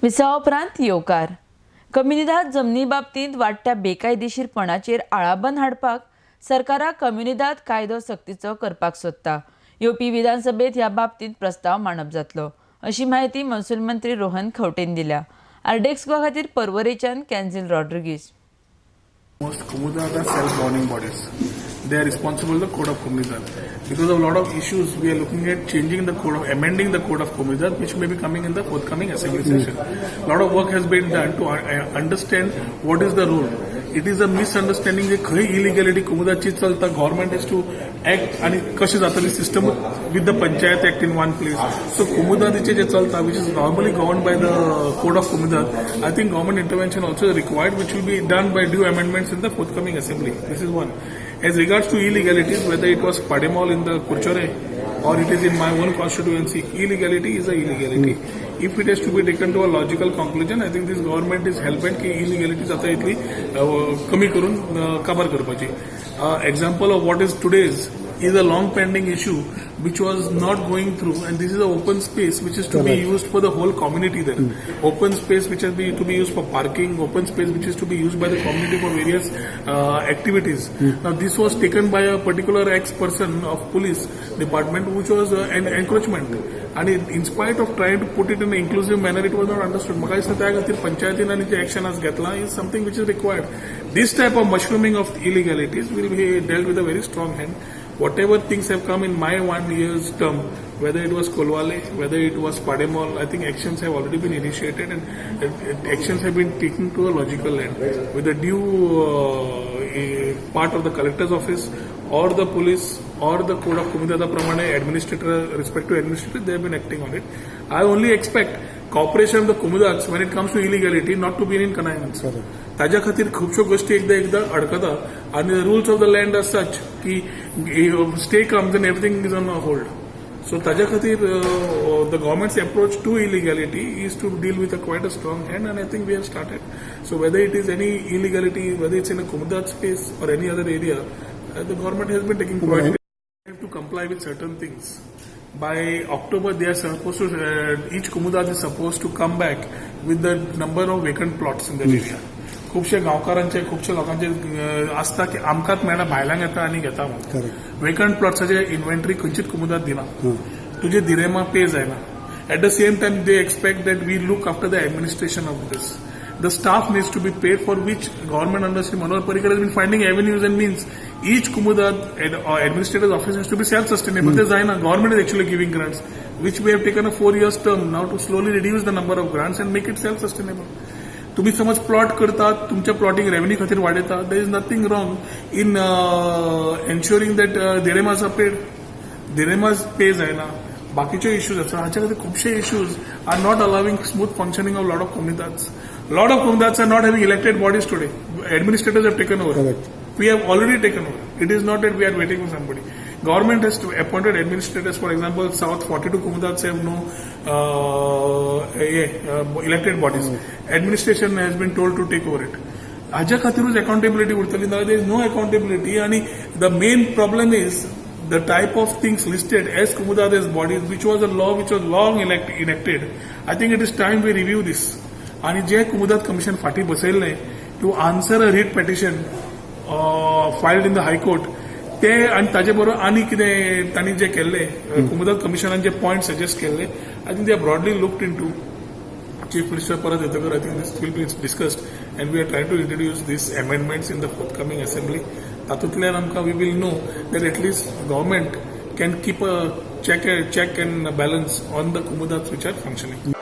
विसावा उपरांत येवकार कम्युनिदाद जमनी बाबतींत वाडट्या बेकायदेशीरपणाचेर आळाबंद हाडपाक सरकाराक कम्युनिदाद कायदो सक्तीचो करपाक सोदता. येवपी विधानसभेत ह्या बाबतींत प्रस्ताव मांडप जातलो अशी माहिती महसूल मंत्री रोहन खंवटेन दिल्या. आरडेक्स गोवा खातीर पर्वरेच्यान कॅन्झिल Rodrigues. Most Comunidad are self-governing bodies. They are responsible for the code of Comunidad. Because of a lot of issues, we are looking at changing the code of, amending the code of Comunidad, which may be coming in the forthcoming assembly session. A lot of work has been done to understand what is the rule. It is a misunderstanding that खंय illegality Comunidadची चलता, government has to act आणि कशें जातली system with the Panchayat Act in one place. So Comunidadचे जे चलता, which is normally governed by the code of Comunidad, I think government intervention also is required, which will be done by due amendments in the forthcoming assembly. This is one. As regards to illegalities, whether it was Pademol in the Kurchore or it is in my own constituency, illegality is a illegality. If it has to be taken to a logical conclusion, I think this government is hell-bent की illegalities आता इतली कमी करून काबार करपाची. Example of what is today's is a long pending issue which was not going through, and this is an open space which is to be used for the whole community there. Open space which is to be used for parking, open space which is to be used by the community for various activities. Now this was taken by a particular ex-person of police department which was an encroachment, and in spite of trying to put it in an inclusive manner, it was not understood. म्हाका दिसता त्या खातीर पंचायतीन आनी जे action has घेतला is something which is required. This type of mushrooming of illegalities will be dealt with a very strong hand. Whatever things have come in my 1 year's term, whether it was Kolwale, whether it was Pademol, I think actions have already been initiated and actions have been taken to a logical end. With the due part of the collector's office or the police or the code of Comunidad pramane administrator, respective administrator, they have been acting on it. I only expect cooperation of the Comunidad when it comes to illegality not to be in connivance. ताज्या खातीर खुबश्यो गोष्टी एकदा अडकता and the rules of the land are such की stay comes and everything is on a hold. So ताज्या खातीर the government's approach to illegality is to deal with quite a strong hand, and I think we have started. So whether it is any illegality, whether it's in a Comunidad space or any other area, the government has been taking proactive to comply with certain things. By October, they are supposed to, each Comunidad is supposed to come back with the number of vacant plots in the area. खुबशे गांवकारांचे खुबशे लोकांचे आसता की आमकांच मेळना भायल्यांक येता आनी घेता म्हणून. वेकंट प्लॉट्साचे इन्व्हेंटरी खंयचीच Comunidad दिना. तुजे दिरेमा पे जायना. At the same time, they expect that we look after the administration of this. The staff needs to be paid, for which government under Sri Manohar Parrikar has been finding avenues and means. Each Comunidad administrator's office has to be self-sustainable. There's government is actually giving grants, which we have taken a 4 years term now to slowly reduce the number of grants and make it self-sustainable. तुम्ही समज plot करतात, तुमच्या plotting revenue खातीर वाडयता, there is nothing wrong in ensuring that दिरेमास are paid. दिरेमास पे जायना, बाकीचे इश्यूज आसा. हाचे खातीर खुबशे issues are not allowing smooth functioning of lot of Comunidades. Lot of Comunidades are not having elected bodies today. Administrators have taken over. Correct. We have already taken over. It is not that we are waiting for somebody. Government has appointed administrators. For example, South 42 Comunidades have no elected bodies. Administration has been told to take over it. हाज्या खातीरूच accountability उरतली. Now there is no accountability, and the main problem is the type of things listed as Comunidades bodies, which was a law which was long enacted. I think it is time we review this. आणि जे Comunidad Commission फाटी बसयल्ले to answer a writ petition filed in the high court, ते आनी ताजे बरोबर आनी कितें तांणी जे केल्ले Comunidad Commissionan जे पॉयंट सजेस्ट केल्ले, I think they are broadly looked into. Chief minister परत येतकर I think this will be discussed, and we are try to introduce these amendments in the forthcoming assembly. तातूंतल्यान आमकां we will know that at least government can keep a check and balance on the Comunidades which are functioning.